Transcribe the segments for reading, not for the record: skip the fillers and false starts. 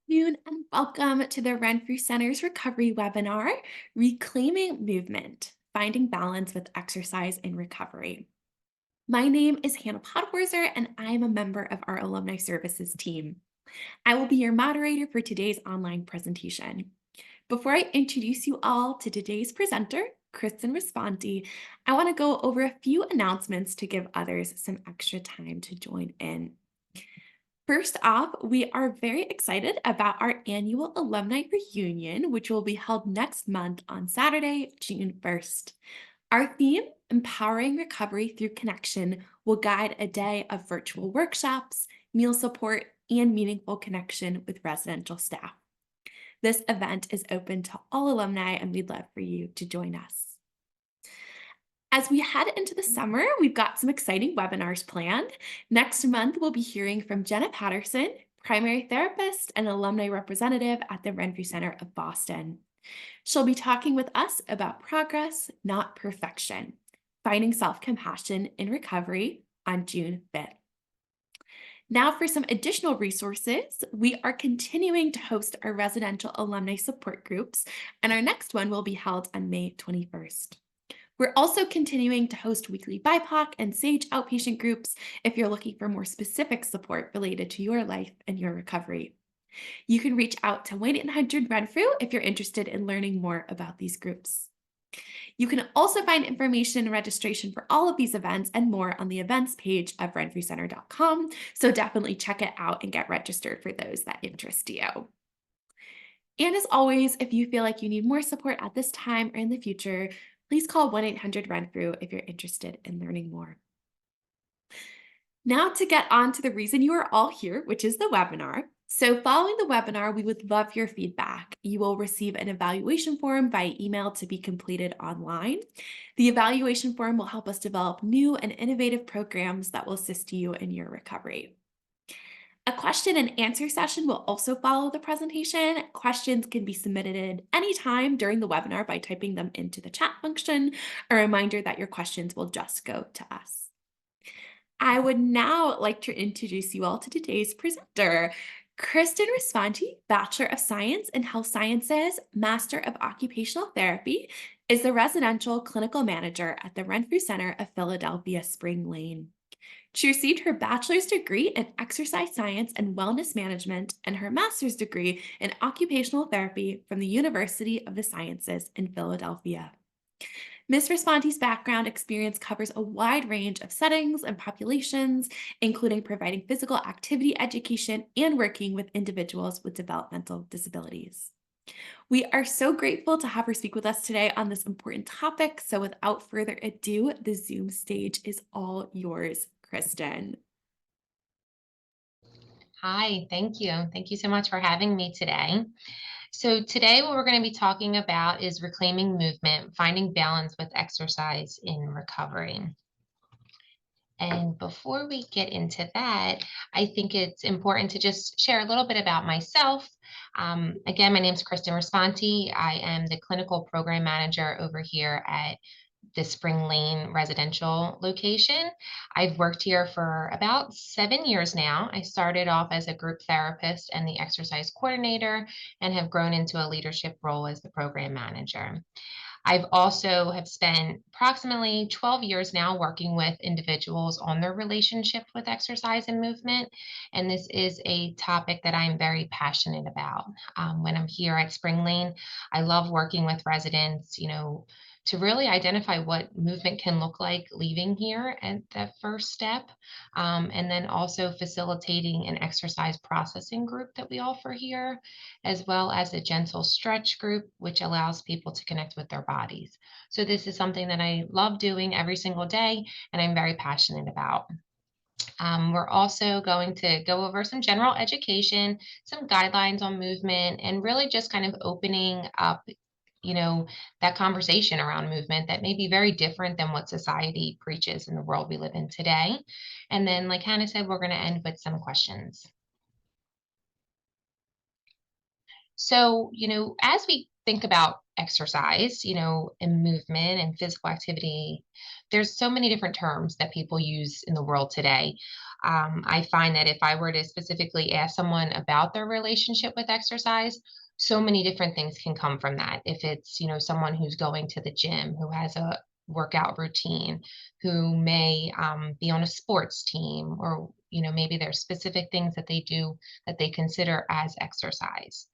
Afternoon and welcome to the Renfrew Center's recovery webinar, Reclaiming Movement, Finding Balance with Exercise in Recovery. My name is Hannah Podhorzer and I am a member of our Alumni Services team. I will be your moderator for today's online presentation. Before I introduce you all to today's presenter, Kristen Responti, I want to go over a few announcements to give others some extra time to join in. First off, we are very excited about our annual alumni reunion, which will be held next month on Saturday, June 1st. Our theme, Empowering Recovery Through Connection, will guide a day of virtual workshops, meal support, and meaningful connection with residential staff. This event is open to all alumni, and we'd love for you to join us. As we head into the summer, we've got some exciting webinars planned. Next month, we'll be hearing from Jenna Patterson, primary therapist and alumni representative at the Renfrew Center of Boston. She'll be talking with us about progress, not perfection, finding self-compassion in recovery on June 5th. Now for some additional resources, we are continuing to host our residential alumni support groups, and our next one will be held on May 21st. We're also continuing to host weekly BIPOC and SAGE outpatient groups if you're looking for more specific support related to your life and your recovery. You can reach out to 1-800 Renfrew if you're interested in learning more about these groups. You can also find information and registration for all of these events and more on the events page of renfrewcenter.com, so definitely check it out and get registered for those that interest you. And as always, if you feel like you need more support at this time or in the future, please call 1-800-RENFREW if you're interested in learning more. Now to get on to the reason you are all here, which is the webinar. So following the webinar, we would love your feedback. You will receive an evaluation form by email to be completed online. The evaluation form will help us develop new and innovative programs that will assist you in your recovery. A question and answer session will also follow the presentation. Questions can be submitted at any time during the webinar by typing them into the chat function. A reminder that your questions will just go to us. I would now like to introduce you all to today's presenter. Kristen Responti, Bachelor of Science in Health Sciences, Master of Occupational Therapy, is the Residential Clinical Manager at the Renfrew Center of Philadelphia Spring Lane. She received her bachelor's degree in exercise science and wellness management and her master's degree in occupational therapy from the University of the Sciences in Philadelphia. Ms. Responti's background experience covers a wide range of settings and populations, including providing physical activity education and working with individuals with developmental disabilities. We are so grateful to have her speak with us today on this important topic. So without further ado, the Zoom stage is all yours, Kristen. Hi, thank you. Thank you so much for having me today. So today what we're going to be talking about is reclaiming movement, finding balance with exercise in recovery. And before we get into that, I think it's important to just share a little bit about myself. Again, my name is Kristen Responti. I am the clinical program manager over here at the Spring Lane residential location. I've worked here for about 7 years now. I started off as a group therapist and the exercise coordinator and have grown into a leadership role as the program manager. I've also have spent approximately 12 years now working with individuals on their relationship with exercise and movement. And this is a topic that I'm very passionate about. When I'm here at Spring Lane, I love working with residents, to really identify what movement can look like leaving here at that first step. And then also facilitating an exercise processing group that we offer here, as well as a gentle stretch group, which allows people to connect with their bodies. So this is something that I love doing every single day and I'm very passionate about. We're also going to go over some general education, some guidelines on movement, and really just kind of opening up that conversation around movement that may be very different than what society preaches in the world we live in today. And then, like Hannah said, we're going to end with some questions. So, as we think about exercise, and movement and physical activity, there's so many different terms that people use in the world today. I find that if I were to specifically ask someone about their relationship with exercise, so many different things can come from that. If it's, someone who's going to the gym, who has a workout routine, who may be on a sports team, or, maybe there's specific things that they do that they consider as exercise.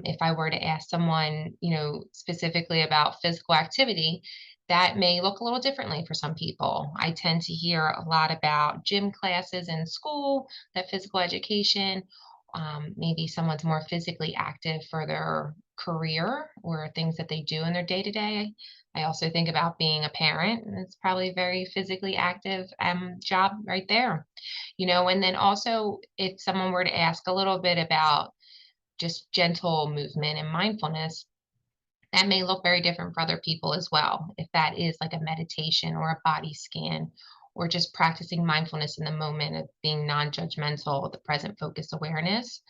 If I were to ask someone, specifically about physical activity, that may look a little differently for some people. I tend to hear a lot about gym classes in school, that physical education. Maybe someone's more physically active for their career or things that they do in their day to day. I also think about being a parent, and it's probably a very physically active job right there. And then also, if someone were to ask a little bit about just gentle movement and mindfulness, that may look very different for other people as well. If that is like a meditation or a body scan, or just practicing mindfulness in the moment of being non judgmental, the present focus awareness.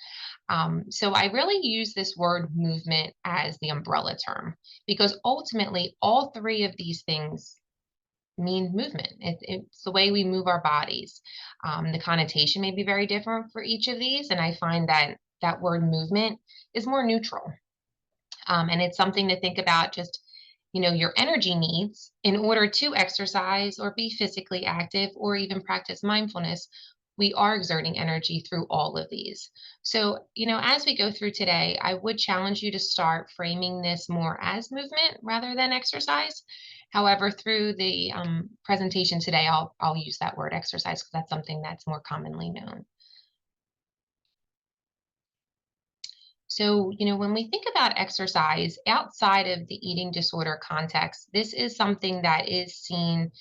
So I really use this word movement as the umbrella term because ultimately all three of these things mean movement. It's the way we move our bodies. The connotation may be very different for each of these, and I find that that word movement is more neutral. And it's something to think about just, your energy needs in order to exercise or be physically active or even practice mindfulness. We are exerting energy through all of these. So, as we go through today, I would challenge you to start framing this more as movement rather than exercise. However, through the presentation today, I'll use that word exercise because that's something that's more commonly known. So, when we think about exercise outside of the eating disorder context, this is something that is seen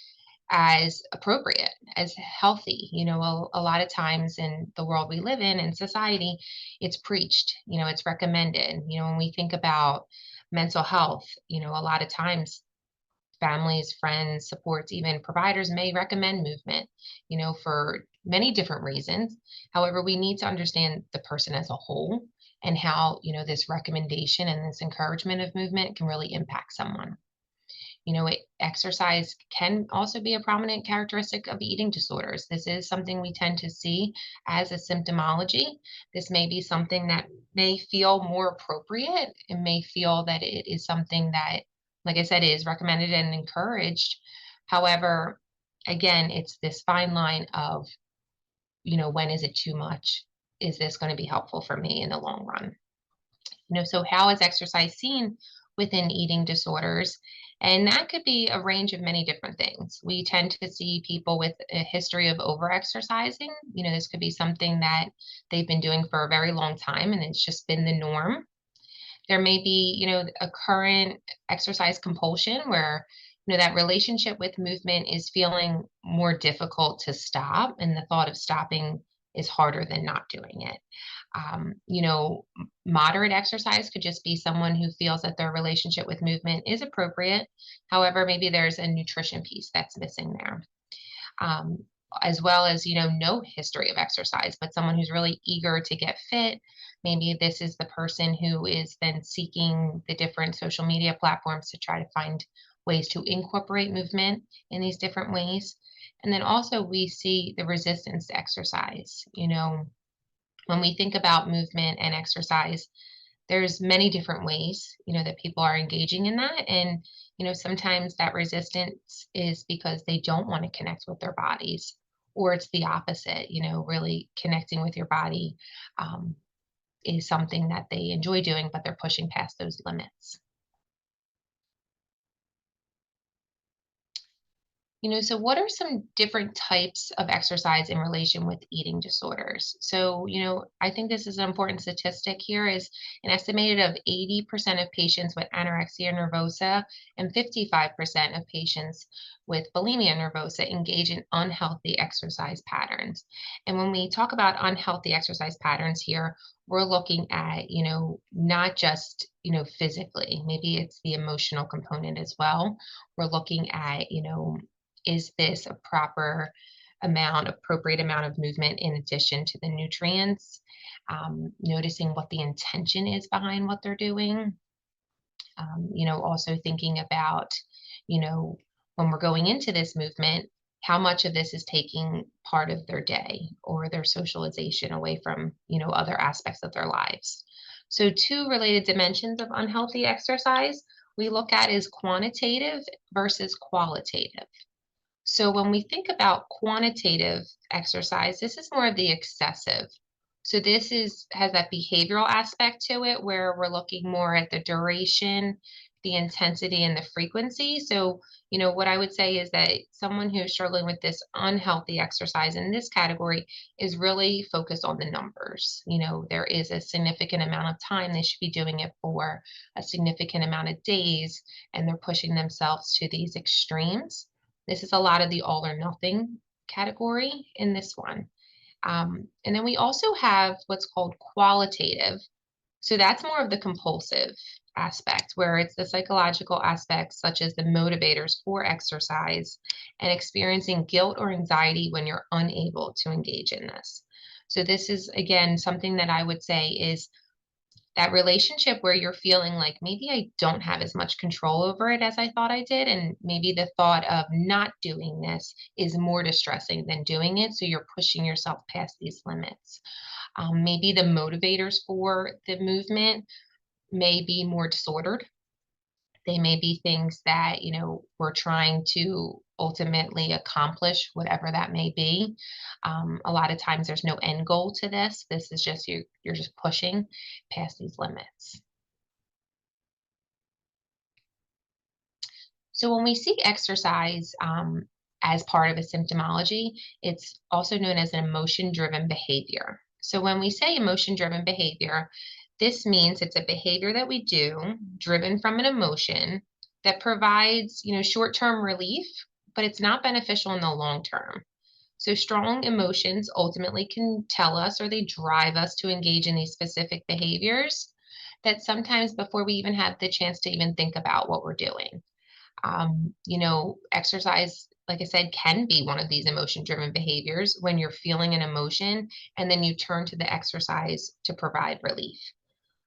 as appropriate, as healthy. A lot of times in the world we live in society, it's preached, it's recommended. When we think about mental health, a lot of times families, friends, supports, even providers may recommend movement, for many different reasons. However, we need to understand the person as a whole and how, this recommendation and this encouragement of movement can really impact someone. Exercise can also be a prominent characteristic of eating disorders. This is something we tend to see as a symptomology. This may be something that may feel more appropriate and may feel that it is something that, like I said, is recommended and encouraged. However, again, it's this fine line of, when is it too much? Is this going to be helpful for me in the long run? So how is exercise seen within eating disorders? And that could be a range of many different things. We tend to see people with a history of overexercising. This could be something that they've been doing for a very long time and it's just been the norm. There may be, a current exercise compulsion where, that relationship with movement is feeling more difficult to stop, and the thought of stopping is harder than not doing it. Moderate exercise could just be someone who feels that their relationship with movement is appropriate. However, maybe there's a nutrition piece that's missing there. Um, as well as, no history of exercise, but someone who's really eager to get fit. Maybe this is the person who is then seeking the different social media platforms to try to find ways to incorporate movement in these different ways. And then also we see the resistance to exercise. When we think about movement and exercise, there's many different ways, that people are engaging in that. And, sometimes that resistance is because they don't want to connect with their bodies, or it's the opposite, really connecting with your body is something that they enjoy doing, but they're pushing past those limits. So what are some different types of exercise in relation with eating disorders? So, I think this is an important statistic here is an estimated of 80% of patients with anorexia nervosa and 55% of patients with bulimia nervosa engage in unhealthy exercise patterns. And when we talk about unhealthy exercise patterns here, we're looking at, not just, physically, maybe it's the emotional component as well. We're looking at, is this a appropriate amount of movement in addition to the nutrients? Noticing what the intention is behind what they're doing. Also thinking about, when we're going into this movement, how much of this is taking part of their day or their socialization away from, other aspects of their lives. So two related dimensions of unhealthy exercise we look at is quantitative versus qualitative. So when we think about quantitative exercise, this is more of the excessive. So this is has that behavioral aspect to it where we're looking more at the duration, the intensity, and the frequency. So, what I would say is that someone who's struggling with this unhealthy exercise in this category is really focused on the numbers. There is a significant amount of time they should be doing it for, a significant amount of days, and they're pushing themselves to these extremes. This is a lot of the all or nothing category in this one. And then we also have what's called qualitative. So that's more of the compulsive aspect, where it's the psychological aspects, such as the motivators for exercise and experiencing guilt or anxiety when you're unable to engage in this. So, this is again something that I would say is that relationship where you're feeling like maybe I don't have as much control over it as I thought I did. And maybe the thought of not doing this is more distressing than doing it. So you're pushing yourself past these limits. Maybe the motivators for the movement may be more disordered. They may be things that, we're trying to ultimately accomplish, whatever that may be. A lot of times there's no end goal to this. This is just you're just pushing past these limits. So when we see exercise as part of a symptomology, it's also known as an emotion-driven behavior. So when we say emotion-driven behavior, this means it's a behavior that we do driven from an emotion that provides, short-term relief, but it's not beneficial in the long term. So strong emotions ultimately can tell us or they drive us to engage in these specific behaviors that sometimes before we even have the chance to even think about what we're doing. Exercise, like I said, can be one of these emotion driven behaviors when you're feeling an emotion and then you turn to the exercise to provide relief.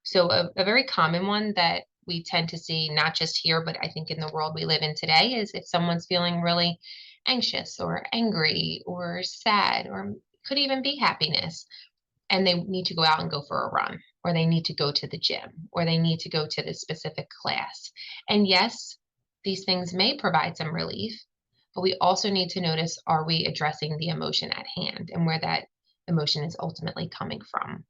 So, a very common one that we tend to see, not just here, but I think in the world we live in today, is if someone's feeling really anxious or angry or sad, or could even be happiness, and they need to go out and go for a run, or they need to go to the gym, or they need to go to this specific class. And yes, these things may provide some relief, but we also need to notice, are we addressing the emotion at hand and where that emotion is ultimately coming from?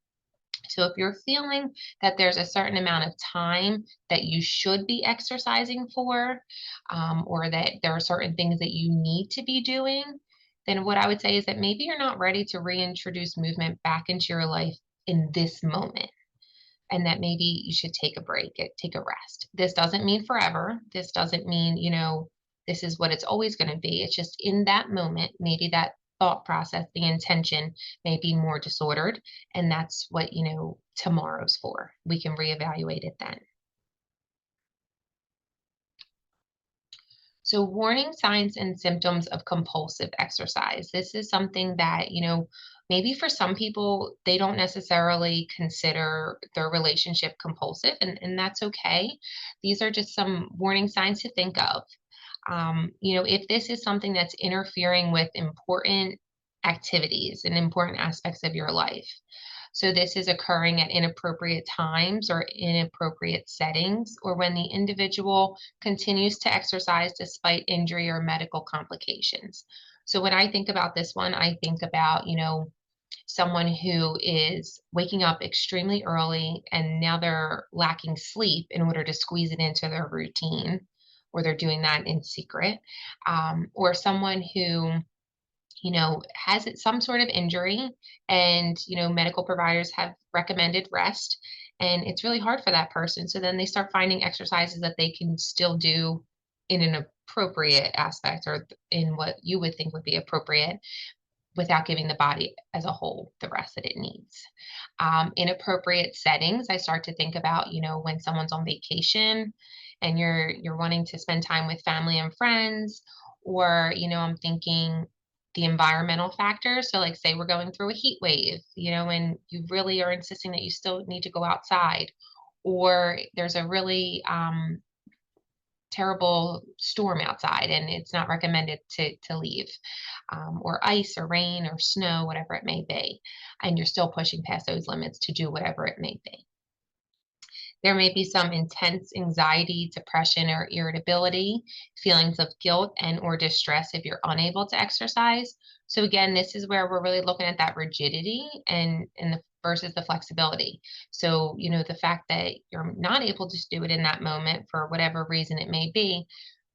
So if you're feeling that there's a certain amount of time that you should be exercising for, or that there are certain things that you need to be doing, then what I would say is that maybe you're not ready to reintroduce movement back into your life in this moment. And that maybe you should take a break, take a rest. This doesn't mean forever. This doesn't mean, this is what it's always going to be. It's just in that moment, maybe that thought process, the intention may be more disordered. And that's what, tomorrow's for. We can reevaluate it then. So, warning signs and symptoms of compulsive exercise. This is something that, maybe for some people, they don't necessarily consider their relationship compulsive, and that's okay. These are just some warning signs to think of. If this is something that's interfering with important activities and important aspects of your life, so this is occurring at inappropriate times or inappropriate settings, or when the individual continues to exercise despite injury or medical complications. So when I think about this one, I think about, someone who is waking up extremely early and now they're lacking sleep in order to squeeze it into their routine, or they're doing that in secret, or someone who has some sort of injury and, medical providers have recommended rest and it's really hard for that person. So then they start finding exercises that they can still do in an appropriate aspect or in what you would think would be appropriate without giving the body as a whole the rest that it needs. Inappropriate settings, I start to think about, when someone's on vacation and you're wanting to spend time with family and friends, or, I'm thinking the environmental factors. So like say we're going through a heat wave, and you really are insisting that you still need to go outside, or there's a really terrible storm outside and it's not recommended to leave, or ice or rain or snow, whatever it may be, and you're still pushing past those limits to do whatever it may be. There may be some intense anxiety, depression, or irritability, feelings of guilt and or distress if you're unable to exercise. So again, this is where we're really looking at that rigidity and the versus the flexibility. So, the fact that you're not able to do it in that moment for whatever reason it may be,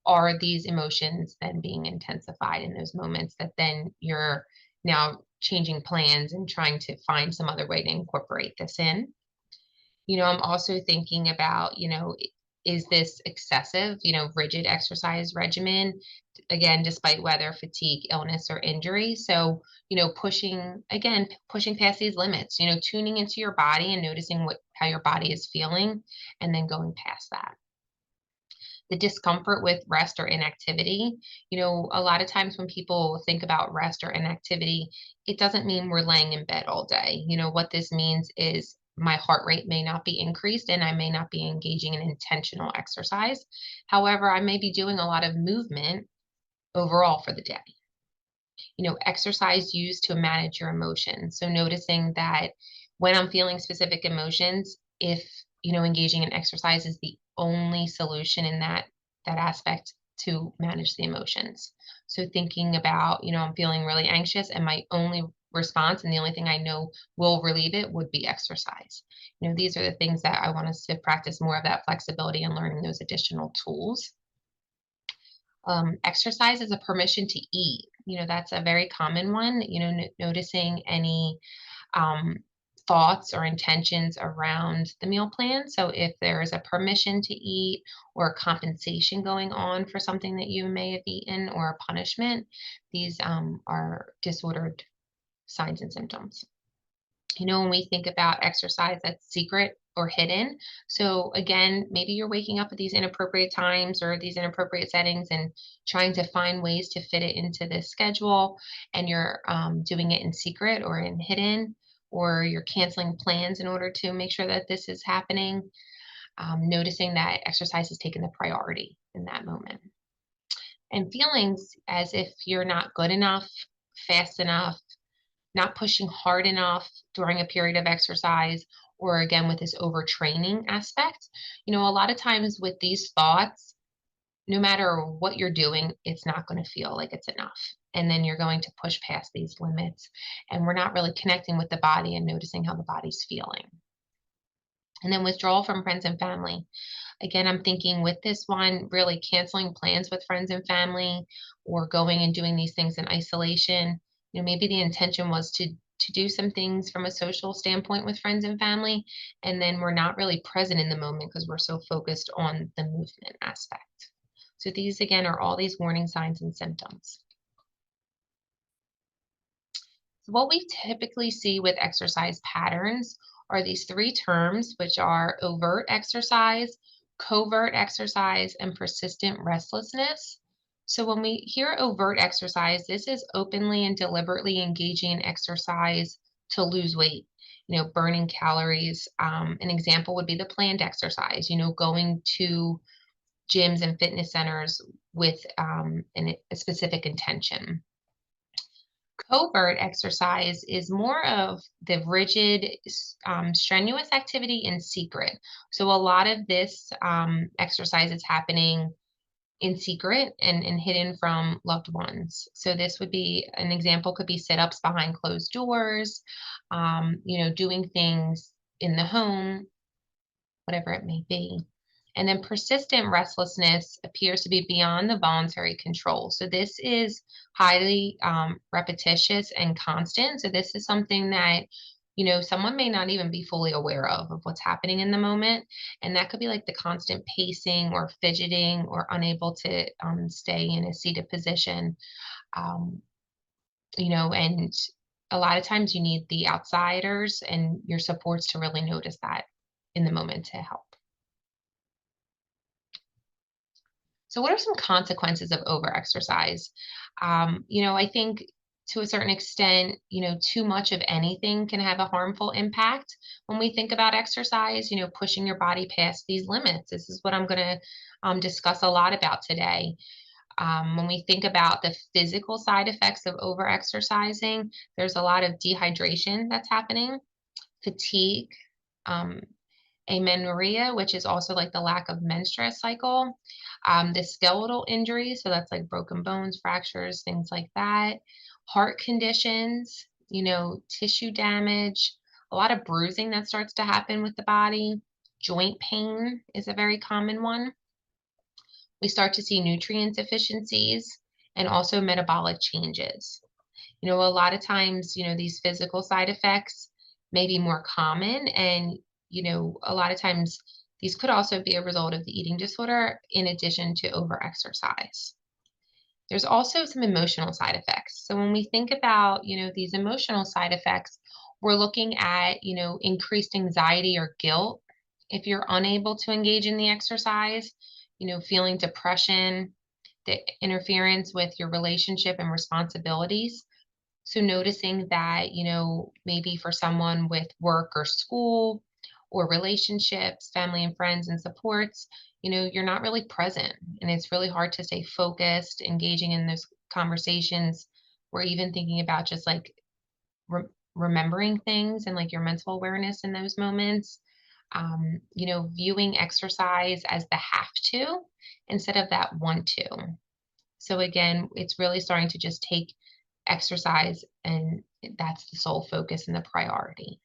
are these emotions then being intensified in those moments that then you're now changing plans and trying to find some other way to incorporate this in. I'm also thinking about, is this excessive, rigid exercise regimen, again, despite weather, fatigue, illness, or injury? So, pushing past these limits, tuning into your body and noticing how your body is feeling, and then going past that. The discomfort with rest or inactivity. A lot of times when people think about rest or inactivity, it doesn't mean we're laying in bed all day. What this means is my heart rate may not be increased and I may not be engaging in intentional exercise. However, I may be doing a lot of movement overall for the day. Exercise used to manage your emotions. So noticing that when I'm feeling specific emotions, if, engaging in exercise is the only solution in that aspect to manage the emotions. So thinking about, I'm feeling really anxious and my only response and the only thing I know will relieve it would be exercise. These are the things that I want us to practice more of, that flexibility and learning those additional tools. Exercise is a permission to eat. That's a very common one. Noticing any um, thoughts or intentions around the meal plan. So if there is a permission to eat or a compensation going on for something that you may have eaten or a punishment, these are disordered signs and symptoms. When we think about exercise that's secret or hidden. So again, maybe you're waking up at these inappropriate times or these inappropriate settings and trying to find ways to fit it into this schedule, and you're doing it in secret or in hidden, or you're canceling plans in order to make sure that this is happening. Noticing that exercise is taking the priority in that moment. And feelings as if you're not good enough, fast enough, not pushing hard enough during a period of exercise, or again with this overtraining aspect. A lot of times with these thoughts, no matter what you're doing, it's not going to feel like it's enough. And then you're going to push past these limits, and we're not really connecting with the body and noticing how the body's feeling. And then withdrawal from friends and family. Again, I'm thinking with this one, really canceling plans with friends and family, or going and doing these things in isolation. Maybe the intention was to do some things from a social standpoint with friends and family, and then we're not really present in the moment because we're so focused on the movement aspect. So these again are all these warning signs and symptoms. So what we typically see with exercise patterns are these three terms, which are overt exercise, covert exercise, and persistent restlessness. So when we hear overt exercise, this is openly and deliberately engaging in exercise to lose weight, burning calories. An example would be the planned exercise, going to gyms and fitness centers with a specific intention. Covert exercise is more of the rigid, strenuous activity in secret. So a lot of this exercise is happening in secret and hidden from loved ones. So this would be an example, could be sit-ups behind closed doors, doing things in the home, whatever it may be. And then persistent restlessness appears to be beyond the voluntary control. So this is highly repetitious and constant. So this is something that, someone may not even be fully aware of what's happening in the moment. And that could be like the constant pacing or fidgeting or unable to stay in a seated position. Um, and a lot of times you need the outsiders and your supports to really notice that in the moment to help. So what are some consequences of overexercise? I think to a certain extent, too much of anything can have a harmful impact when we think about exercise, pushing your body past these limits. This is what I'm going to discuss a lot about today. When we think about the physical side effects of overexercising, there's a lot of dehydration that's happening, fatigue, um, amenorrhea, which is also like the lack of menstrual cycle, the skeletal injuries, so that's like broken bones, fractures, things like that, heart conditions, tissue damage, a lot of bruising that starts to happen with the body, joint pain is a very common one. We start to see nutrient deficiencies and also metabolic changes. A lot of times, these physical side effects may be more common. And, a lot of times these could also be a result of the eating disorder in addition to overexercise. There's also some emotional side effects. So when we think about, these emotional side effects, we're looking at, increased anxiety or guilt if you're unable to engage in the exercise, feeling depression, the interference with your relationship and responsibilities. So noticing that, maybe for someone with work or school or relationships, family and friends and supports, you're not really present and it's really hard to stay focused, engaging in those conversations, or even thinking about just like remembering things and like your mental awareness in those moments. Viewing exercise as the have to instead of that want to. So again, it's really starting to just take exercise and that's the sole focus and the priority.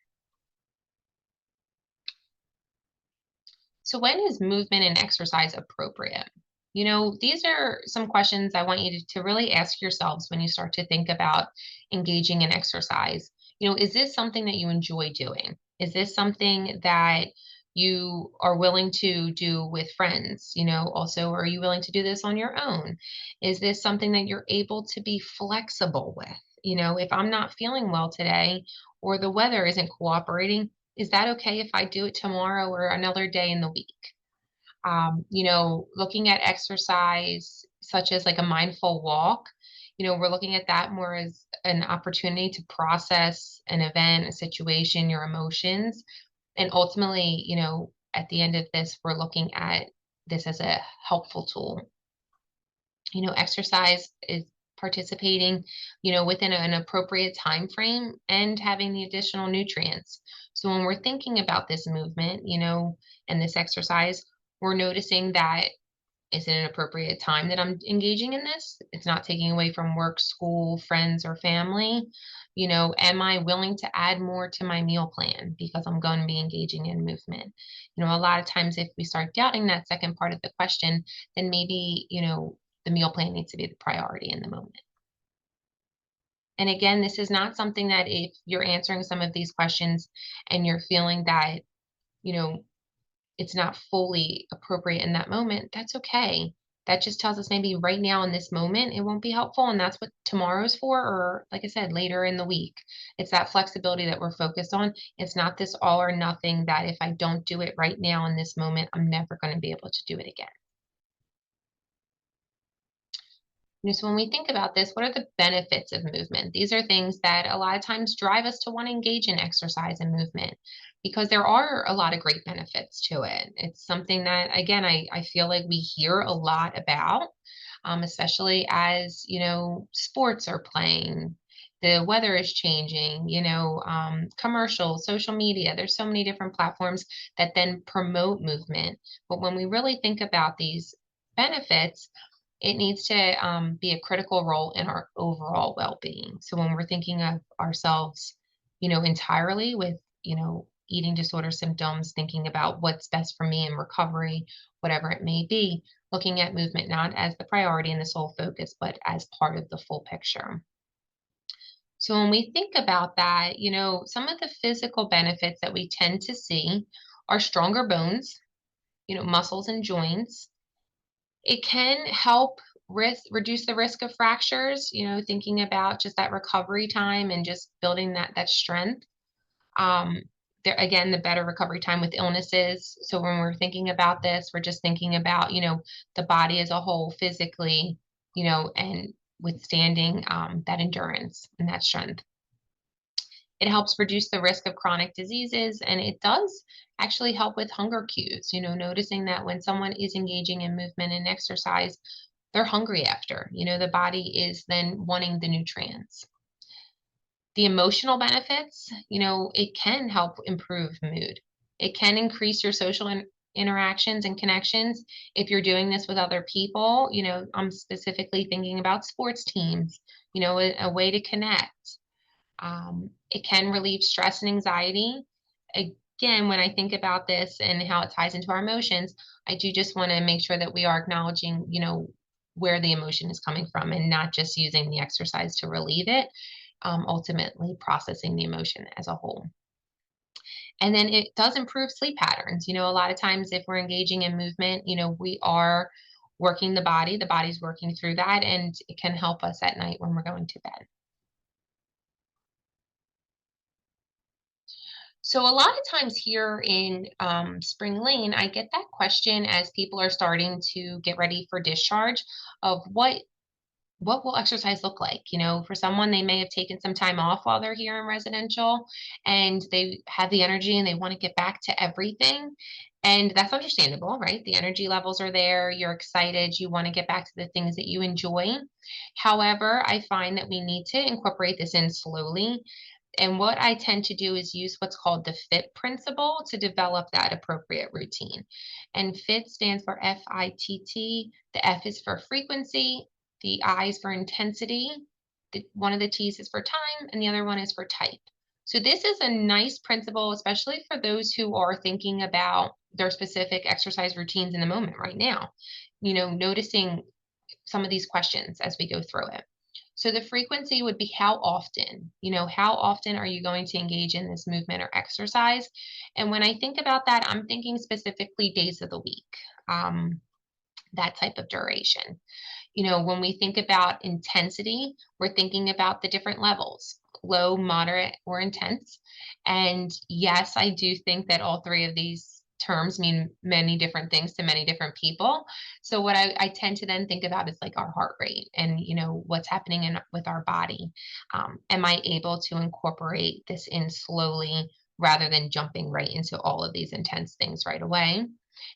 So when is movement and exercise appropriate? These are some questions I want you to really ask yourselves when you start to think about engaging in exercise. Is this something that you enjoy doing? Is this something that you are willing to do with friends? Also, are you willing to do this on your own? Is this something that you're able to be flexible with? If I'm not feeling well today or the weather isn't cooperating, is that okay if I do it tomorrow or another day in the week? Looking at exercise such as like a mindful walk, we're looking at that more as an opportunity to process an event, a situation, your emotions. And ultimately, at the end of this, we're looking at this as a helpful tool. Exercise is participating, within an appropriate time frame and having the additional nutrients. So when we're thinking about this movement, and this exercise, we're noticing that is it an appropriate time that I'm engaging in this? It's not taking away from work, school, friends, or family. Am I willing to add more to my meal plan because I'm going to be engaging in movement? A lot of times if we start doubting that second part of the question, then maybe, the meal plan needs to be the priority in the moment. And again, this is not something that if you're answering some of these questions and you're feeling that, you know, it's not fully appropriate in that moment, that's okay. That just tells us maybe right now in this moment, it won't be helpful. And that's what tomorrow's for, or like I said, later in the week. It's that flexibility that we're focused on. It's not this all or nothing that if I don't do it right now in this moment, I'm never going to be able to do it again. So when we think about this, what are the benefits of movement? These are things that a lot of times drive us to want to engage in exercise and movement because there are a lot of great benefits to it. It's something that, again, I feel like we hear a lot about, especially as, sports are playing, the weather is changing, commercials, social media. There's so many different platforms that then promote movement. But when we really think about these benefits, it needs to be a critical role in our overall well-being. So when we're thinking of ourselves, entirely with, eating disorder symptoms, thinking about what's best for me in recovery, whatever it may be, looking at movement not as the priority and the sole focus, but as part of the full picture. So when we think about that, some of the physical benefits that we tend to see are stronger bones, muscles and joints. It can help reduce the risk of fractures, thinking about just that recovery time and just building that strength. Um, there again, the better recovery time with illnesses. So when we're thinking about this, we're just thinking about, the body as a whole physically, and withstanding that endurance and that strength. It helps reduce the risk of chronic diseases, and it does actually help with hunger cues. Noticing that when someone is engaging in movement and exercise, they're hungry after. The body is then wanting the nutrients. The emotional benefits, it can help improve mood. It can increase your social interactions and connections if you're doing this with other people. I'm specifically thinking about sports teams, a way to connect. It can relieve stress and anxiety. Again, when I think about this and how it ties into our emotions, I do just want to make sure that we are acknowledging, where the emotion is coming from and not just using the exercise to relieve it, ultimately processing the emotion as a whole. And then it does improve sleep patterns. A lot of times if we're engaging in movement, we are working the body's working through that, and it can help us at night when we're going to bed. So a lot of times here in Spring Lane, I get that question as people are starting to get ready for discharge of what will exercise look like? For someone, they may have taken some time off while they're here in residential, and they have the energy and they want to get back to everything. And that's understandable, right? The energy levels are there. You're excited. You want to get back to the things that you enjoy. However, I find that we need to incorporate this in slowly, and what I tend to do is use what's called the FIT principle to develop that appropriate routine. And FIT stands for FITT. The F is for frequency, the I is for intensity, one of the T's is for time, and the other one is for type. So this is a nice principle, especially for those who are thinking about their specific exercise routines in the moment right now. Noticing some of these questions as we go through it. So the frequency would be how often, how often are you going to engage in this movement or exercise? And when I think about that, I'm thinking specifically days of the week, that type of duration. When we think about intensity, we're thinking about the different levels, low, moderate, or intense. And yes, I do think that all three of these terms mean many different things to many different people. So what I tend to then think about is like our heart rate and, what's happening with our body. Am I able to incorporate this in slowly rather than jumping right into all of these intense things right away?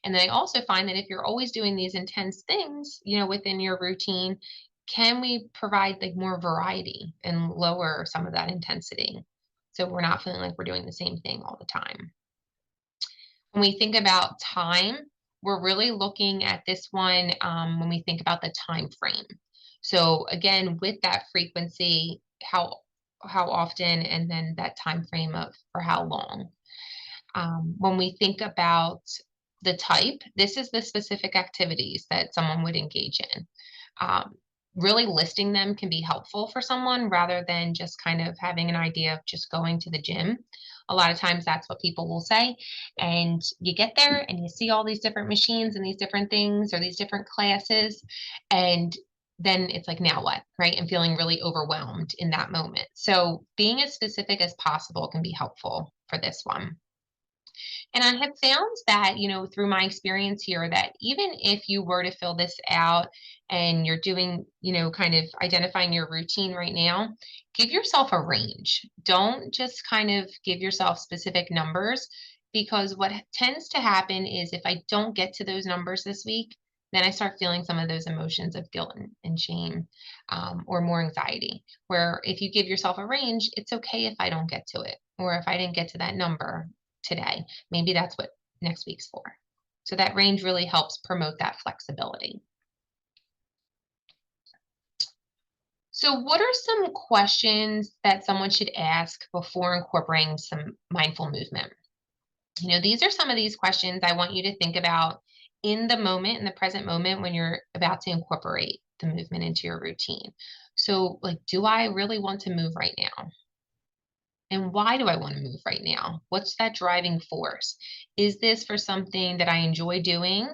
And then I also find that if you're always doing these intense things, within your routine, can we provide like more variety and lower some of that intensity? So we're not feeling like we're doing the same thing all the time. When we think about time, we're really looking at this one when we think about the time frame. So again, with that frequency, how often, and then that time frame of for how long. When we think about the type, this is the specific activities that someone would engage in. Um, Really listing them can be helpful for someone rather than just kind of having an idea of just going to the gym. A lot of times that's what people will say. And you get there and you see all these different machines and these different things or these different classes. And then it's like, now what? Right. And feeling really overwhelmed in that moment. So being as specific as possible can be helpful for this one. And I have found that, through my experience here, that even if you were to fill this out and you're doing, kind of identifying your routine right now, give yourself a range. Don't just kind of give yourself specific numbers, because what tends to happen is if I don't get to those numbers this week, then I start feeling some of those emotions of guilt and shame, or more anxiety. Where if you give yourself a range, it's okay if I don't get to it, or if I didn't get to that number today. Maybe that's what next week's for. So that range really helps promote that flexibility. So, what are some questions that someone should ask before incorporating some mindful movement? These are some of these questions I want you to think about in the moment, in the present moment, when you're about to incorporate the movement into your routine. So, like, do I really want to move right now? And why do I want to move right now? What's that driving force? Is this for something that I enjoy doing?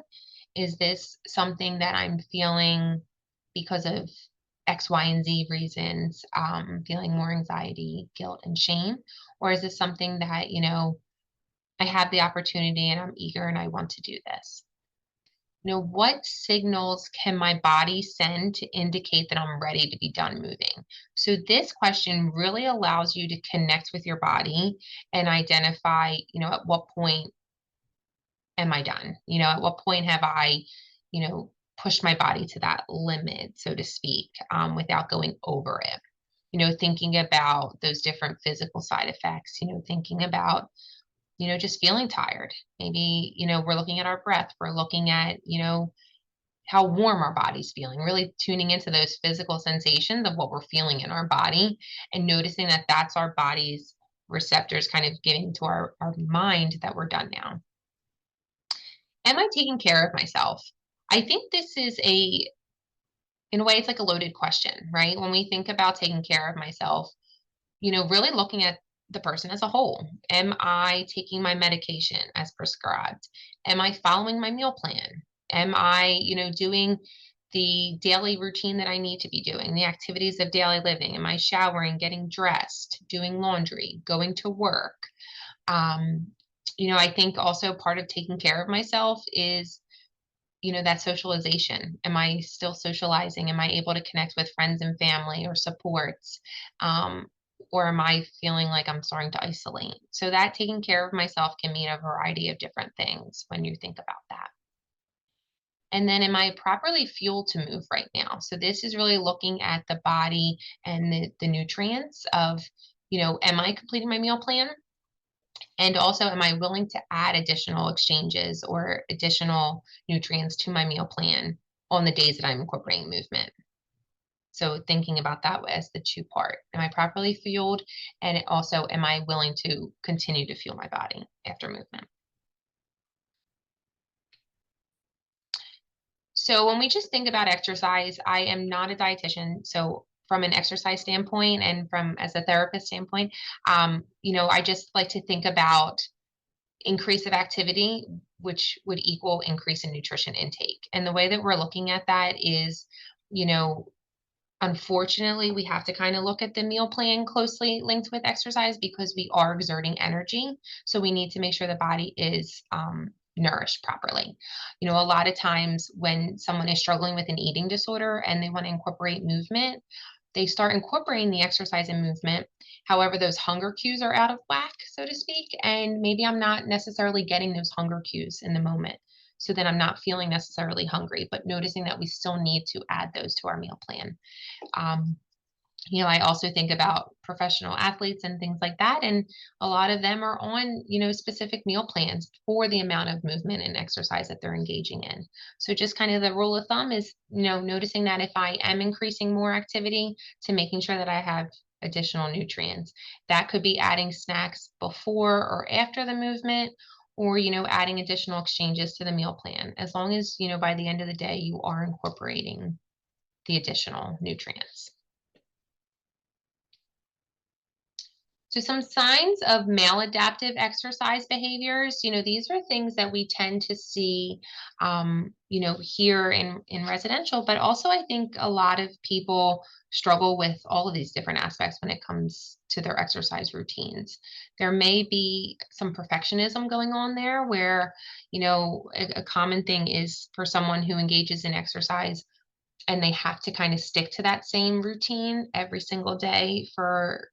Is this something that I'm feeling because of X, Y, and Z reasons, feeling more anxiety, guilt, and shame? Or is this something that, I have the opportunity and I'm eager and I want to do this? what signals can my body send to indicate that I'm ready to be done moving? So this question really allows you to connect with your body and identify, at what point am I done? At what point have I, pushed my body to that limit, so to speak, without going over it? Thinking about those different physical side effects, thinking about, just feeling tired. Maybe, we're looking at our breath, we're looking at, how warm our body's feeling, really tuning into those physical sensations of what we're feeling in our body and noticing that that's our body's receptors kind of giving to our mind that we're done now. Am I taking care of myself? I think this is in a way, it's like a loaded question, right? When we think about taking care of myself, really looking at the person as a whole. Am I taking my medication as prescribed? Am I following my meal plan? Am I, doing the daily routine that I need to be doing, the activities of daily living? Am I showering, getting dressed, doing laundry, going to work? Um, I think also part of taking care of myself is that socialization. Am I still socializing? Am I able to connect with friends and family or supports? Um, or am I feeling like I'm starting to isolate? So that taking care of myself can mean a variety of different things when you think about that. And then am I properly fueled to move right now? So this is really looking at the body and the nutrients of, am I completing my meal plan? And also, am I willing to add additional exchanges or additional nutrients to my meal plan on the days that I'm incorporating movement? So thinking about that as the two part. Am I properly fueled? And also, am I willing to continue to fuel my body after movement? So when we just think about exercise, I am not a dietitian. So from an exercise standpoint and from as a therapist standpoint, I just like to think about increase of activity, which would equal increase in nutrition intake. And the way that we're looking at that is, you know, unfortunately, we have to kind of look at the meal plan closely linked with exercise because we are exerting energy. So we need to make sure the body is nourished properly. A lot of times when someone is struggling with an eating disorder and they want to incorporate movement, they start incorporating the exercise and movement. However, those hunger cues are out of whack, so to speak. And maybe I'm not necessarily getting those hunger cues in the moment. So then I'm not feeling necessarily hungry, but noticing that we still need to add those to our meal plan. Um, I also think about professional athletes and things like that. And a lot of them are on, specific meal plans for the amount of movement and exercise that they're engaging in. So just kind of the rule of thumb is, noticing that if I am increasing more activity to making sure that I have additional nutrients. That could be adding snacks before or after the movement or, adding additional exchanges to the meal plan. As long as, by the end of the day, you are incorporating the additional nutrients. So some signs of maladaptive exercise behaviors, these are things that we tend to see, here in residential, but also I think a lot of people struggle with all of these different aspects when it comes to their exercise routines. There may be some perfectionism going on there where, a common thing is for someone who engages in exercise and they have to kind of stick to that same routine every single day for,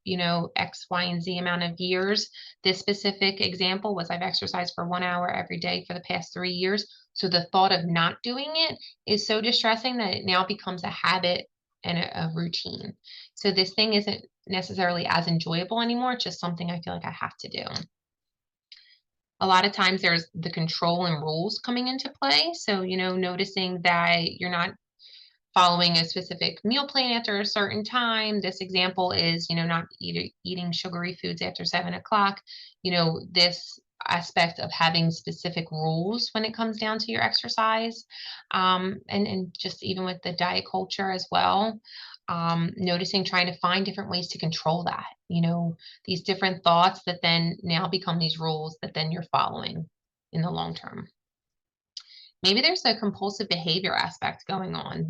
X, Y, and Z amount of years. This specific example was I've exercised for 1 hour every day for the past 3 years. So the thought of not doing it is so distressing that it now becomes a habit and a routine. So this thing isn't necessarily as enjoyable anymore. It's just something I feel like I have to do. A lot of times there's the control and rules coming into play. So, noticing that you're not following a specific meal plan after a certain time. This example is, not eating sugary foods after 7 o'clock. This aspect of having specific rules when it comes down to your exercise, and just even with the diet culture as well. Noticing trying to find different ways to control that, these different thoughts that then now become these rules that then you're following in the long term. Maybe there's a compulsive behavior aspect going on.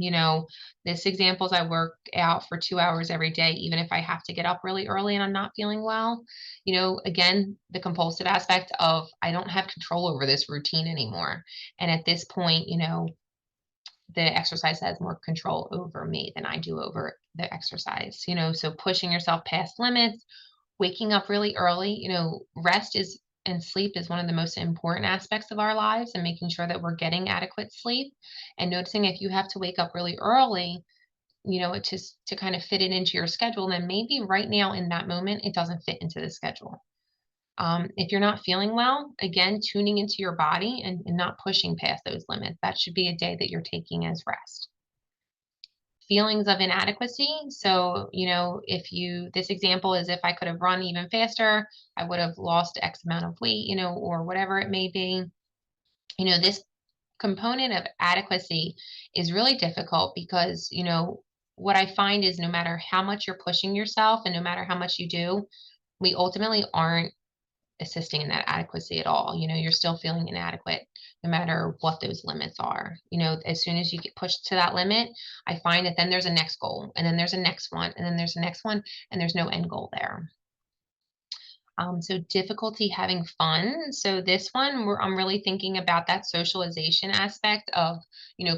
This examples I work out for 2 hours every day, even if I have to get up really early and I'm not feeling well. Again, the compulsive aspect of I don't have control over this routine anymore. And at this point, the exercise has more control over me than I do over the exercise. So pushing yourself past limits, waking up really early, rest is and sleep is one of the most important aspects of our lives, and making sure that we're getting adequate sleep and noticing if you have to wake up really early, it just to kind of fit it into your schedule, then maybe right now in that moment it doesn't fit into the schedule. If you're not feeling well, again, tuning into your body and not pushing past those limits. That should be a day that you're taking as rest. Feelings of inadequacy. So, if this example is if I could have run even faster, I would have lost X amount of weight, or whatever it may be. This component of adequacy is really difficult because, what I find is no matter how much you're pushing yourself and no matter how much you do, we ultimately aren't assisting in that adequacy at all. You're still feeling inadequate no matter what those limits are. As soon as you get pushed to that limit, I find that then there's a next goal, and then there's a next one, and then there's a next one, and there's no end goal there. So difficulty having fun. So this one, I'm really thinking about that socialization aspect of,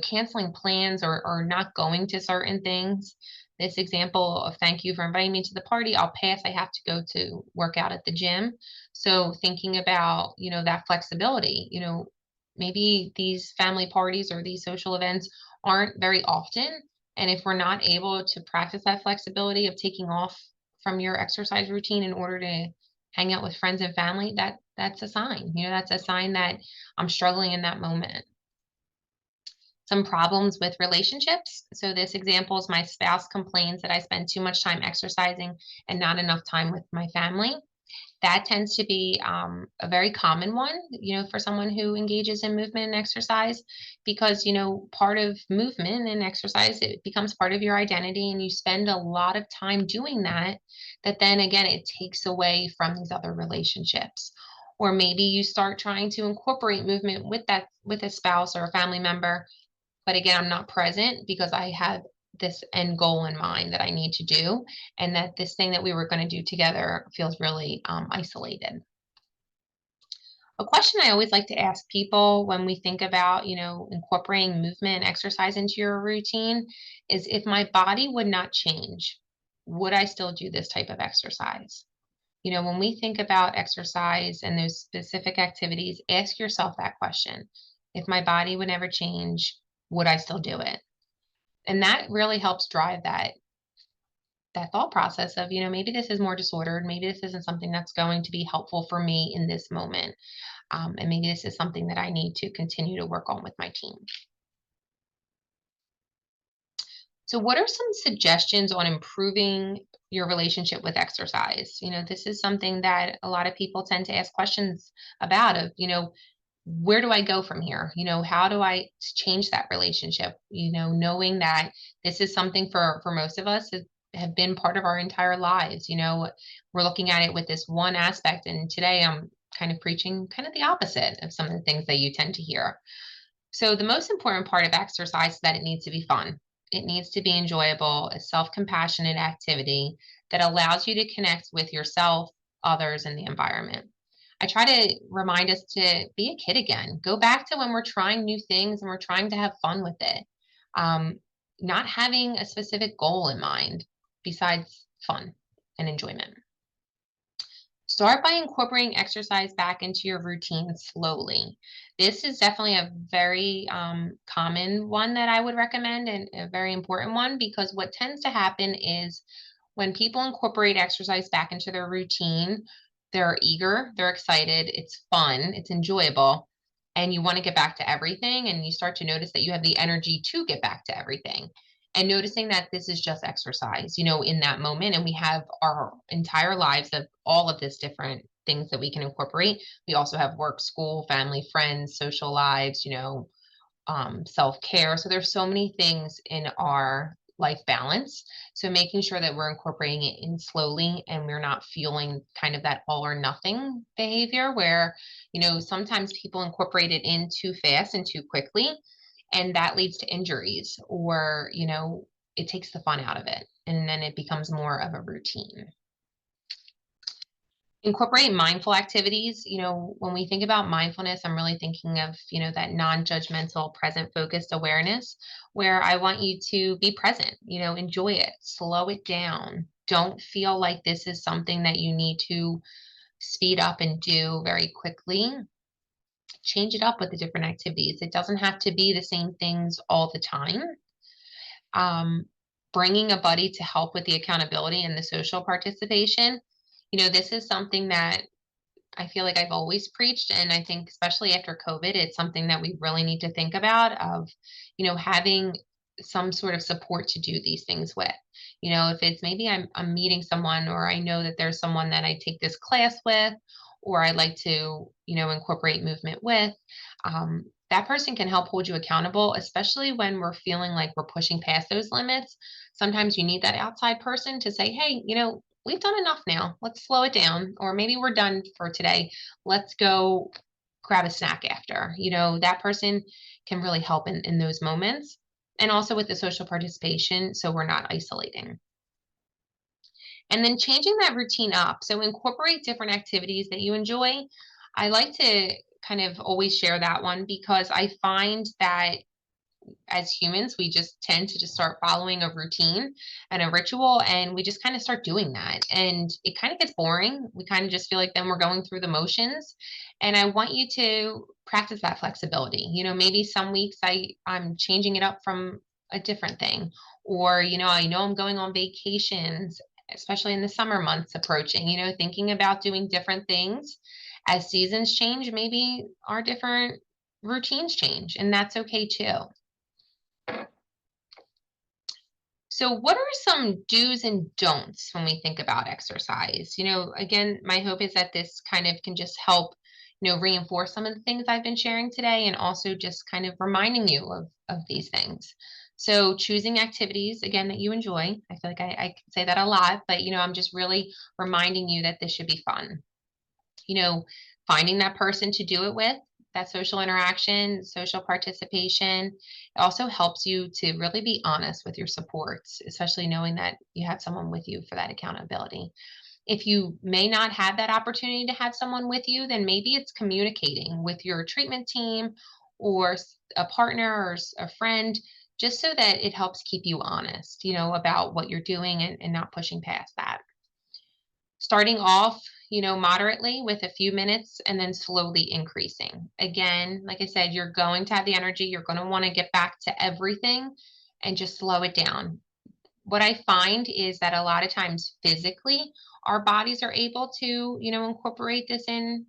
canceling plans or not going to certain things. This example of thank you for inviting me to the party, I'll pass. I have to go to work out at the gym. So thinking about, that flexibility, maybe these family parties or these social events aren't very often. And if we're not able to practice that flexibility of taking off from your exercise routine in order to hang out with friends and family, that's a sign. That's a sign that I'm struggling in that moment. Some problems with relationships. So this example is my spouse complains that I spend too much time exercising and not enough time with my family. That tends to be a very common one, for someone who engages in movement and exercise, because, part of movement and exercise, it becomes part of your identity, and you spend a lot of time doing that, that then again, it takes away from these other relationships. Or maybe you start trying to incorporate movement with a spouse or a family member, but again, I'm not present because I have this end goal in mind that I need to do, and that this thing that we were going to do together feels really isolated. A question I always like to ask people when we think about, incorporating movement and exercise into your routine is if my body would not change, would I still do this type of exercise? When we think about exercise and those specific activities, ask yourself that question. If my body would never change, would I still do it? And that really helps drive that thought process of, maybe this is more disordered, maybe this isn't something that's going to be helpful for me in this moment, and maybe this is something that I need to continue to work on with my team. So what are some suggestions on improving your relationship with exercise? This is something that a lot of people tend to ask questions about of, where do I go from here? How do I change that relationship? Knowing that this is something for most of us that have been part of our entire lives. We're looking at it with this one aspect, and today I'm kind of preaching kind of the opposite of some of the things that you tend to hear. So the most important part of exercise is that it needs to be fun. It needs to be enjoyable, a self-compassionate activity that allows you to connect with yourself, others, and the environment. I try to remind us to be a kid again. Go back to when we're trying new things and we're trying to have fun with it. Um, Not having a specific goal in mind besides fun and enjoyment. Start by incorporating exercise back into your routine slowly. This is definitely a very common one that I would recommend, and a very important one, because what tends to happen is when people incorporate exercise back into their routine, they're eager, they're excited, it's fun, it's enjoyable, and you want to get back to everything. And you start to notice that you have the energy to get back to everything. And noticing that this is just exercise, in that moment. And we have our entire lives of all of this different things that we can incorporate. We also have work, school, family, friends, social lives, self care. So there's so many things in our life balance. So making sure that we're incorporating it in slowly and we're not feeling kind of that all or nothing behavior where, sometimes people incorporate it in too fast and too quickly, and that leads to injuries or, it takes the fun out of it and then it becomes more of a routine. Incorporate mindful activities. When we think about mindfulness, I'm really thinking of, that non-judgmental, present focused awareness where I want you to be present, enjoy it, slow it down. Don't feel like this is something that you need to speed up and do very quickly. Change it up with the different activities. It doesn't have to be the same things all the time. Um, Bringing a buddy to help with the accountability and the social participation. This is something that I feel like I've always preached, and I think especially after COVID, it's something that we really need to think about of, having some sort of support to do these things with. If it's maybe I'm meeting someone or I know that there's someone that I take this class with or I like to, incorporate movement with, that person can help hold you accountable, especially when we're feeling like we're pushing past those limits. Sometimes you need that outside person to say, hey, we've done enough now. Let's slow it down. Or maybe we're done for today. Let's go grab a snack after. That person can really help in those moments. And also with the social participation, so we're not isolating. And then changing that routine up. So incorporate different activities that you enjoy. I like to kind of always share that one because I find that as humans, we just tend to just start following a routine and a ritual, and we just kind of start doing that. And it kind of gets boring. We kind of just feel like then we're going through the motions. And I want you to practice that flexibility. Maybe some weeks I'm changing it up from a different thing, or I know I'm going on vacations, especially in the summer months approaching. Thinking about doing different things as seasons change. Maybe our different routines change, and that's okay too. So, what are some do's and don'ts when we think about exercise? Again, my hope is that this kind of can just help, reinforce some of the things I've been sharing today and also just kind of reminding you of these things. So, choosing activities, again, that you enjoy. I feel like I can say that a lot, but, I'm just really reminding you that this should be fun. you know, Finding that person to do it with, that social interaction, social participation. It also helps you to really be honest with your supports, especially knowing that you have someone with you for that accountability. If you may not have that opportunity to have someone with you, then maybe it's communicating with your treatment team or a partner or a friend, just so that it helps keep you honest, about what you're doing and not pushing past that. Starting off, moderately with a few minutes and then slowly increasing. Again, like I said, you're going to have the energy, you're going to want to get back to everything and just slow it down. What I find is that a lot of times physically, our bodies are able to, incorporate this in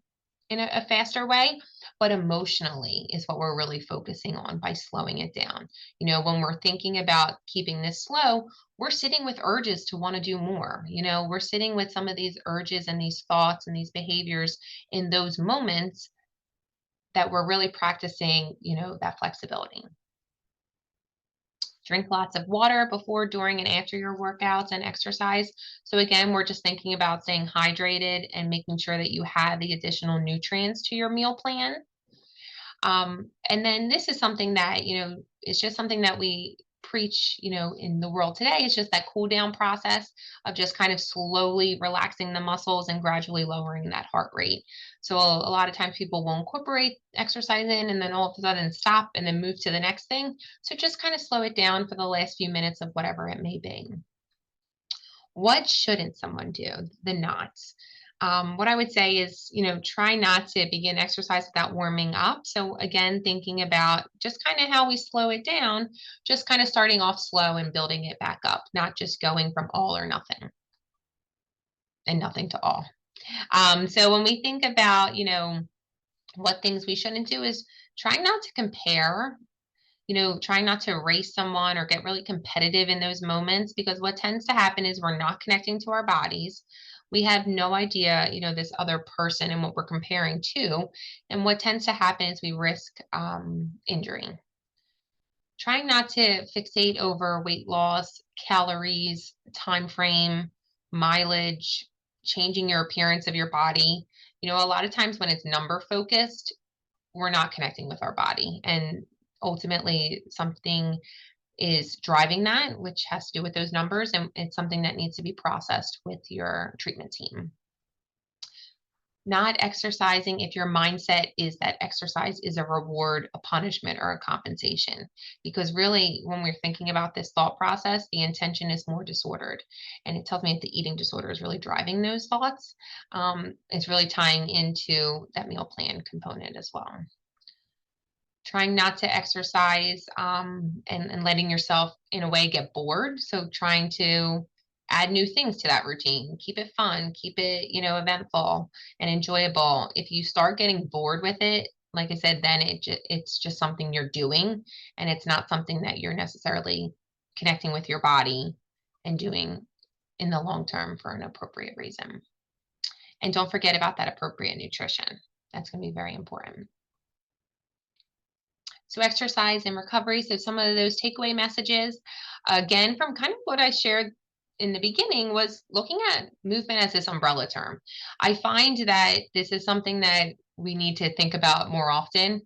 a faster way, but emotionally is what we're really focusing on by slowing it down. When we're thinking about keeping this slow, we're sitting with urges to want to do more. We're sitting with some of these urges and these thoughts and these behaviors in those moments that we're really practicing, that flexibility. Drink lots of water before, during, and after your workouts and exercise. So again, we're just thinking about staying hydrated and making sure that you have the additional nutrients to your meal plan. And then this is something that, it's just something that we preach, in the world today. It's just that cool down process of just kind of slowly relaxing the muscles and gradually lowering that heart rate. So a lot of times people will incorporate exercise in and then all of a sudden stop and then move to the next thing. So just kind of slow it down for the last few minutes of whatever it may be. What shouldn't someone do? The nots. What I would say is, try not to begin exercise without warming up. So again, thinking about just kind of how we slow it down, just kind of starting off slow and building it back up, not just going from all or nothing and nothing to all. So when we think about, what things we shouldn't do is trying not to compare, trying not to race someone or get really competitive in those moments, because what tends to happen is we're not connecting to our bodies. We have no idea, this other person and what we're comparing to. And what tends to happen is we risk injury. Trying not to fixate over weight loss, calories, time frame, mileage, changing your appearance of your body. A lot of times when it's number focused, we're not connecting with our body. And ultimately, something is driving that, which has to do with those numbers. And it's something that needs to be processed with your treatment team. Not exercising if your mindset is that exercise is a reward, a punishment, or a compensation. Because really, when we're thinking about this thought process, the intention is more disordered. And it tells me that the eating disorder is really driving those thoughts. It's really tying into that meal plan component as well. Trying not to exercise and letting yourself, in a way, get bored. So, trying to add new things to that routine, keep it fun, keep it, eventful and enjoyable. If you start getting bored with it, like I said, then it's just something you're doing, and it's not something that you're necessarily connecting with your body and doing in the long term for an appropriate reason. And don't forget about that appropriate nutrition. That's going to be very important. So exercise and recovery. So some of those takeaway messages, again, from kind of what I shared in the beginning, was looking at movement as this umbrella term. I find that this is something that we need to think about more often.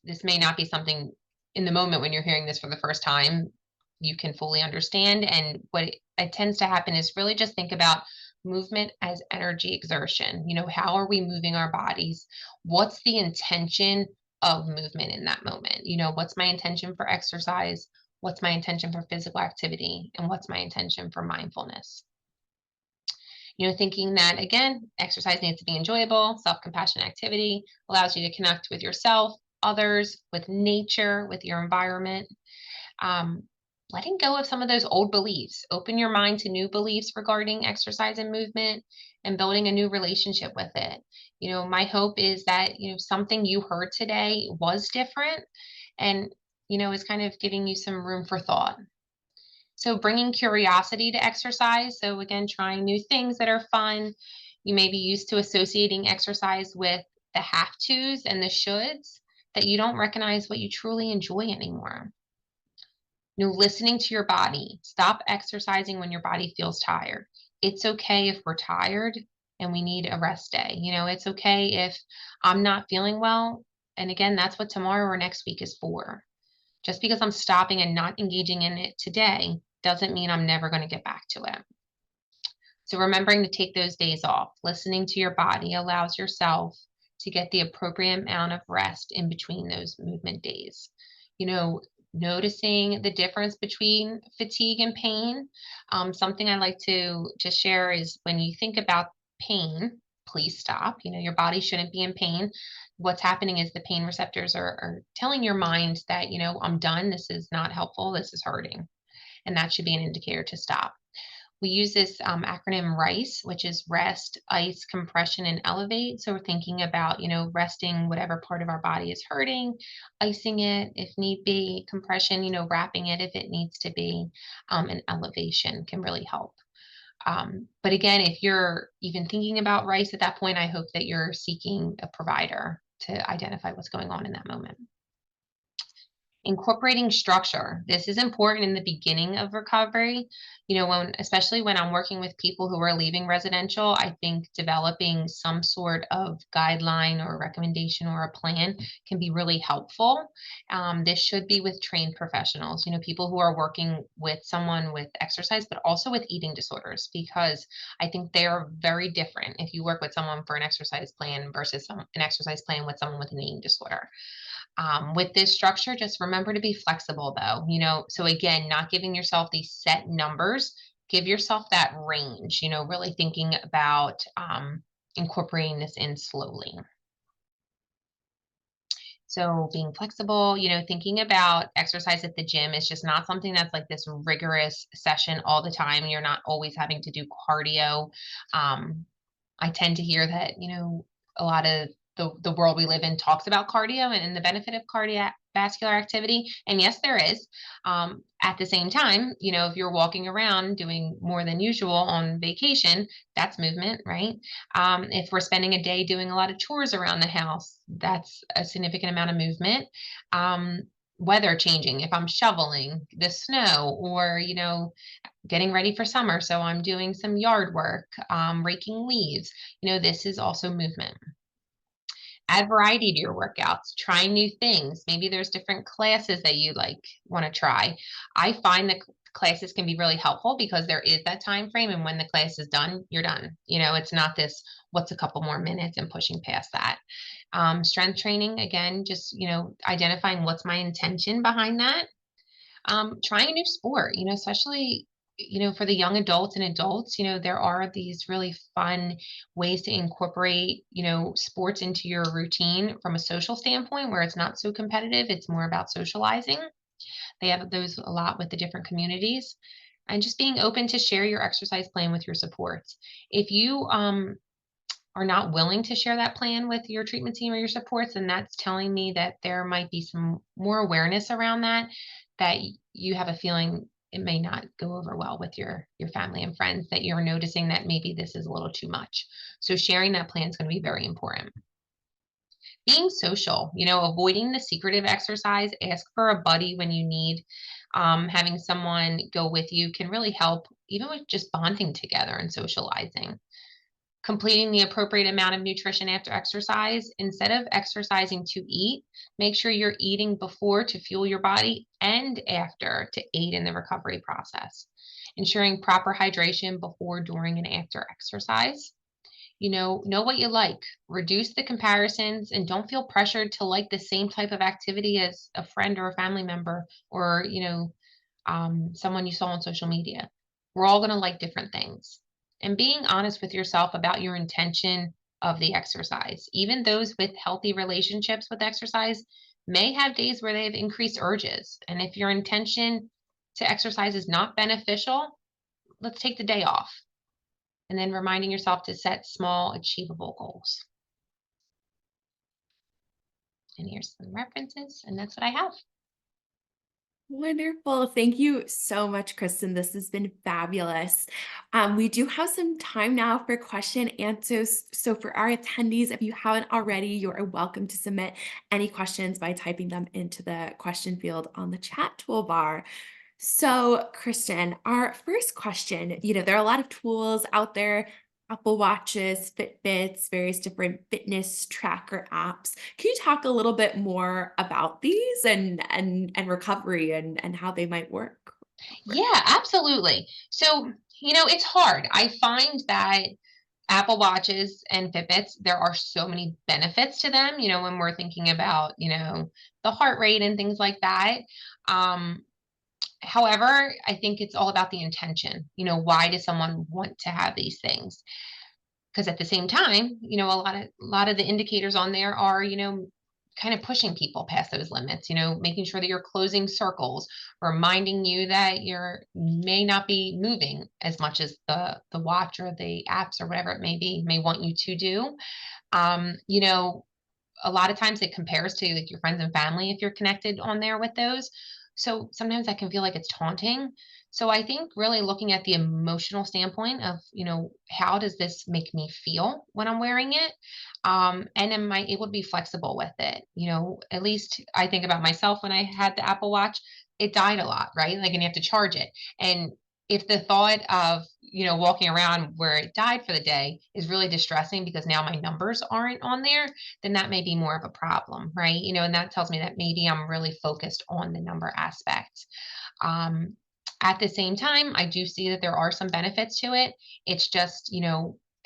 This may not be something in the moment when you're hearing this for the first time you can fully understand. And what it tends to happen is really just think about movement as energy exertion. How are we moving our bodies? What's the intention of movement in that moment? What's my intention for exercise? What's my intention for physical activity? And what's my intention for mindfulness? Thinking that, again, exercise needs to be enjoyable, self compassion activity allows you to connect with yourself, others, with nature, with your environment. Um, Letting go of some of those old beliefs, open your mind to new beliefs regarding exercise and movement, and building a new relationship with it. My hope is that, something you heard today was different, and, is kind of giving you some room for thought. So bringing curiosity to exercise. So again, trying new things that are fun. You may be used to associating exercise with the have tos and the shoulds, that you don't recognize what you truly enjoy anymore. Listening to your body. Stop exercising when your body feels tired. It's okay if we're tired and we need a rest day. It's okay if I'm not feeling well. And again, that's what tomorrow or next week is for. Just because I'm stopping and not engaging in it today doesn't mean I'm never going to get back to it. So remembering to take those days off, listening to your body allows yourself to get the appropriate amount of rest in between those movement days. You know, Noticing the difference between fatigue and pain. Something I like to just share is, when you think about pain, please stop. Your body shouldn't be in pain. What's happening is the pain receptors are telling your mind that, I'm done. This is not helpful. This is hurting. And that should be an indicator to stop. We use this acronym RICE, which is rest, ice, compression, and elevate. So we're thinking about, resting whatever part of our body is hurting, icing it if need be, compression, wrapping it if it needs to be, and elevation can really help. But again, if you're even thinking about RICE at that point, I hope that you're seeking a provider to identify what's going on in that moment. Incorporating structure. This is important in the beginning of recovery. Especially when I'm working with people who are leaving residential, I think developing some sort of guideline or recommendation or a plan can be really helpful. This should be with trained professionals, people who are working with someone with exercise, but also with eating disorders, because I think they are very different if you work with someone for an exercise plan versus an exercise plan with someone with an eating disorder. With this structure, just remember to be flexible, though. So again, not giving yourself these set numbers, give yourself that range, really thinking about incorporating this in slowly. So being flexible, thinking about exercise at the gym is just not something that's like this rigorous session all the time. You're not always having to do cardio. I tend to hear that, a lot of the world we live in talks about cardio and the benefit of cardiovascular activity. And yes, there is. At the same time, if you're walking around doing more than usual on vacation, that's movement, right? If we're spending a day doing a lot of chores around the house, that's a significant amount of movement. weather changing, if I'm shoveling the snow or, getting ready for summer. So I'm doing some yard work, raking leaves. This is also movement. Add variety to your workouts, try new things. Maybe there's different classes that you like want to try. I find that classes can be really helpful because there is that time frame, and when the class is done, you're done. It's not this what's a couple more minutes and pushing past that. Strength training, again, just identifying what's my intention behind that. Trying a new sport, especially for the young adults and adults, there are these really fun ways to incorporate sports into your routine from a social standpoint where it's not so competitive, it's more about socializing. They have those a lot with the different communities, and just being open to share your exercise plan with your supports. If you are not willing to share that plan with your treatment team or your supports, and that's telling me that there might be some more awareness around that you have a feeling it may not go over well with your family and friends, that you're noticing that maybe this is a little too much. So sharing that plan is going to be very important. Being social, avoiding the secretive exercise, ask for a buddy when you need. Having someone go with you can really help, even with just bonding together and socializing. Completing the appropriate amount of nutrition after exercise. Instead of exercising to eat, make sure you're eating before to fuel your body and after to aid in the recovery process. Ensuring proper hydration before, during, and after exercise. Know what you like, reduce the comparisons, and don't feel pressured to like the same type of activity as a friend or a family member or, someone you saw on social media. We're all going to like different things. And being honest with yourself about your intention of the exercise. Even those with healthy relationships with exercise may have days where they have increased urges. And if your intention to exercise is not beneficial, let's take the day off. And then reminding yourself to set small, achievable goals. And here's some references, and that's what I have. Wonderful. Thank you so much, Kristen. This has been fabulous. We do have some time now for question answers. So for our attendees, if you haven't already, you are welcome to submit any questions by typing them into the question field on the chat toolbar. So, Kristen, our first question, there are a lot of tools out there, Apple Watches, Fitbits, various different fitness tracker apps. Can you talk a little bit more about these and recovery and how they might work? Yeah, absolutely. So, it's hard. I find that Apple Watches and Fitbits, there are so many benefits to them, when we're thinking about, the heart rate and things like that. Um, However, I think it's all about the intention. Why does someone want to have these things? Because at the same time, a lot of the indicators on there are, kind of pushing people past those limits, making sure that you're closing circles, reminding you that you're may not be moving as much as the watch or the apps or whatever it may be may want you to do. Um, you know, a lot of times it compares to like your friends and family if you're connected on there with those. So sometimes that can feel like it's taunting. So I think really looking at the emotional standpoint of, how does this make me feel when I'm wearing it? And am I able to be flexible with it? At least I think about myself when I had the Apple Watch, it died a lot, right? Like, and you have to charge it. And if the thought of, walking around where it died for the day is really distressing because now my numbers aren't on there, then that may be more of a problem, right? And that tells me that maybe I'm really focused on the number aspect. Um, at the same time, I do see that there are some benefits to it. It's just,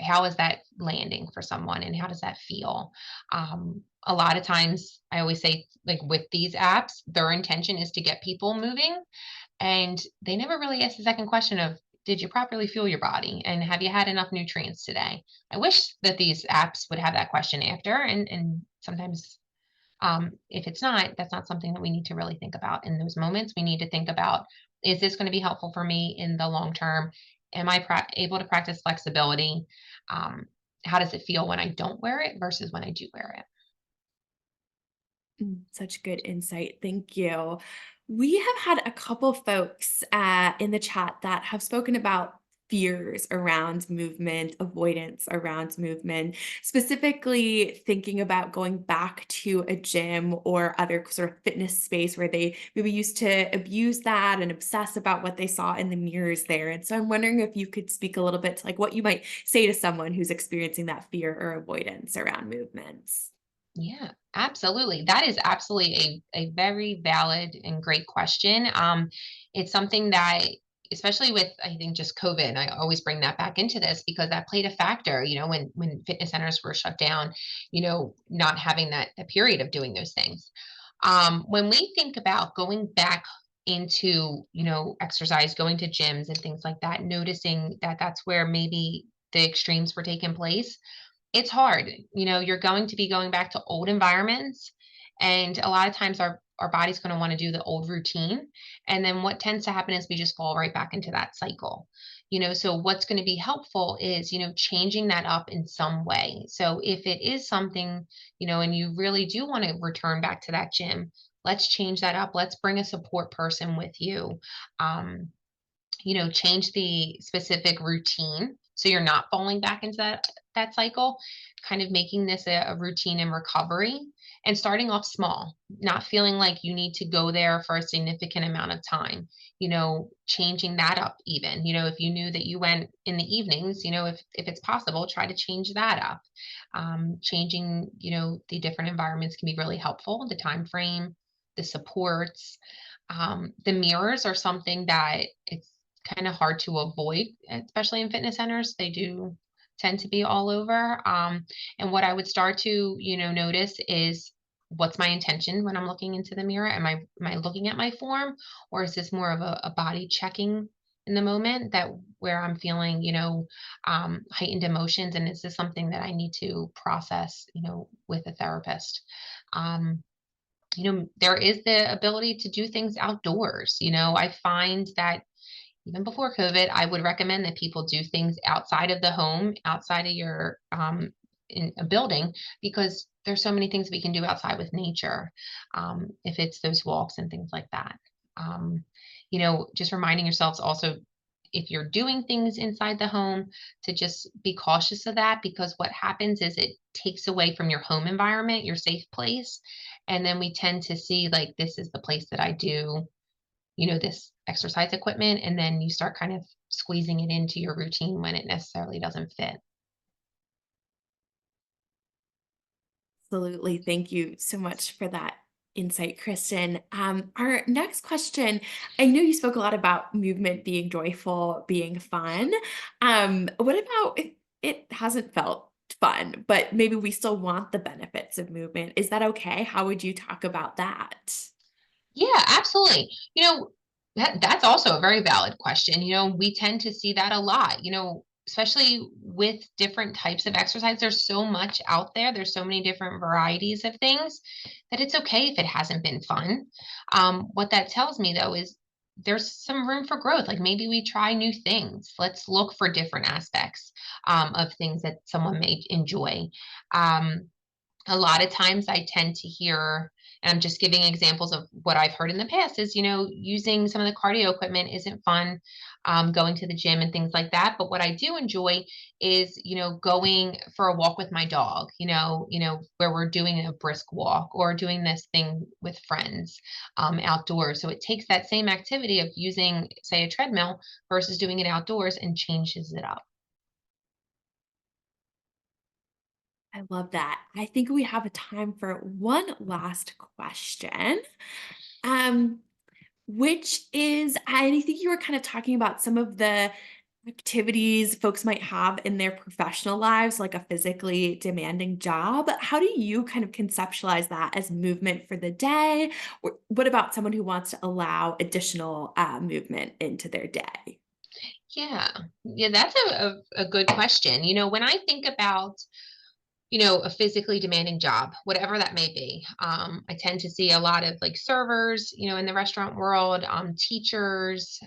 how is that landing for someone and how does that feel? A lot of times, I always say, like with these apps, their intention is to get people moving. And they never really ask the second question of, did you properly fuel your body? And have you had enough nutrients today? I wish that these apps would have that question after. And sometimes, if it's not, that's not something that we need to really think about in those moments. We need to think about, is this going to be helpful for me in the long term? Am I able to practice flexibility? Um, how does it feel when I don't wear it versus when I do wear it? Such good insight. Thank you. We have had a couple folks in the chat that have spoken about fears around movement, avoidance around movement, specifically thinking about going back to a gym or other sort of fitness space where they maybe used to abuse that and obsess about what they saw in the mirrors there. And so I'm wondering if you could speak a little bit to like what you might say to someone who's experiencing that fear or avoidance around movements. Yeah, absolutely. That is absolutely a very valid and great question. It's something that, especially with I think just COVID, I always bring that back into this because that played a factor. When fitness centers were shut down, not having that period of doing those things. When we think about going back into exercise, going to gyms and things like that, noticing that that's where maybe the extremes were taking place, it's hard. You're going to be going back to old environments, and a lot of times our body's going to want to do the old routine. And then what tends to happen is we just fall right back into that cycle. So what's going to be helpful is, changing that up in some way. So if it is something, and you really do want to return back to that gym, let's change that up. Let's bring a support person with you. Um, change the specific routine so you're not falling back into that cycle, kind of making this a routine in recovery and starting off small, not feeling like you need to go there for a significant amount of time, changing that up even, if you knew that you went in the evenings, if it's possible, try to change that up. Changing, the different environments can be really helpful, the time frame, the supports. The mirrors are something that it's kind of hard to avoid, especially in fitness centers. They do tend to be all over. And what I would start to, notice is what's my intention when I'm looking into the mirror? Am I looking at my form, or is this more of a body checking in the moment that where I'm feeling, heightened emotions, and is this something that I need to process, with a therapist? Um, there is the ability to do things outdoors. I find that even before COVID, I would recommend that people do things outside of the home, outside of your in a building, because there's so many things we can do outside with nature. If it's those walks and things like that. Um, just reminding yourselves also, if you're doing things inside the home, to just be cautious of that, because what happens is it takes away from your home environment, your safe place. And then we tend to see like, this is the place that I do, this exercise equipment, and then you start kind of squeezing it into your routine when it necessarily doesn't fit. Absolutely. Thank you so much for that insight, Kristen. Our next question, I know you spoke a lot about movement being joyful, being fun. What about if it hasn't felt fun, but maybe we still want the benefits of movement? Is that okay? How would you talk about that? Yeah, absolutely. That's also a very valid question. We tend to see that a lot, especially with different types of exercise. There's so much out there. There's so many different varieties of things that it's okay if it hasn't been fun. What that tells me though is there's some room for growth. Like maybe we try new things. Let's look for different aspects of things that someone may enjoy. Um, a lot of times I tend to hear, and I'm just giving examples of what I've heard in the past, is, using some of the cardio equipment isn't fun, going to the gym and things like that. But what I do enjoy is, going for a walk with my dog, where we're doing a brisk walk or doing this thing with friends outdoors. So it takes that same activity of using, say, a treadmill versus doing it outdoors and changes it up. I love that. I think we have a time for one last question. Um, Which is I think you were kind of talking about some of the activities folks might have in their professional lives, like a physically demanding job. How do you kind of conceptualize that as movement for the day? Or what about someone who wants to allow additional movement into their day? Yeah, yeah, that's a good question. When I think about a physically demanding job, whatever that may be. I tend to see a lot of like servers, in the restaurant world, teachers,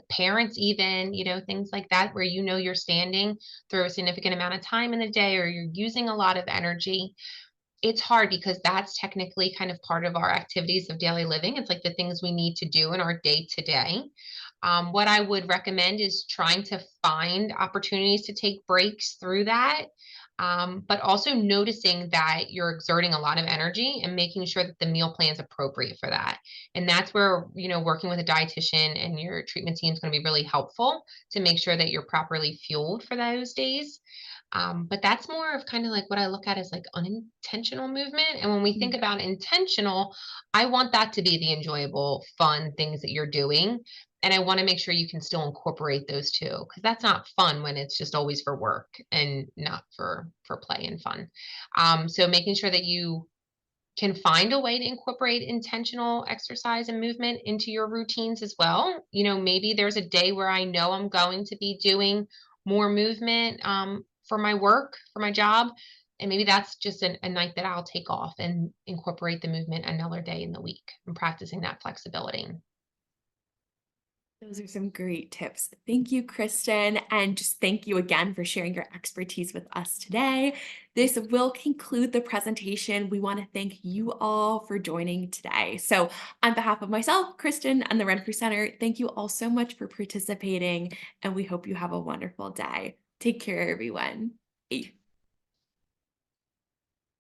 parents, even, things like that, where you're standing through a significant amount of time in the day or you're using a lot of energy. It's hard because that's technically kind of part of our activities of daily living. It's like the things we need to do in our day to day. What I would recommend is trying to find opportunities to take breaks through that, but also noticing that you're exerting a lot of energy and making sure that the meal plan is appropriate for that. And that's where, working with a dietitian and your treatment team is going to be really helpful to make sure that you're properly fueled for those days. But that's more of kind of like what I look at as like unintentional movement. And when we think Mm. about intentional, I want that to be the enjoyable, fun things that you're doing. And I want to make sure you can still incorporate those too, because that's not fun when it's just always for work and not for play and fun. So making sure that you can find a way to incorporate intentional exercise and movement into your routines as well. Maybe there's a day where I know I'm going to be doing more movement for my work, for my job. And maybe that's just a night that I'll take off and incorporate the movement another day in the week and practicing that flexibility. Those are some great tips. Thank you, Kristen. And just thank you again for sharing your expertise with us today. This will conclude the presentation. We want to thank you all for joining today. So, on behalf of myself, Kristen, and the Renfrew Center, thank you all so much for participating. And we hope you have a wonderful day. Take care, everyone. Bye.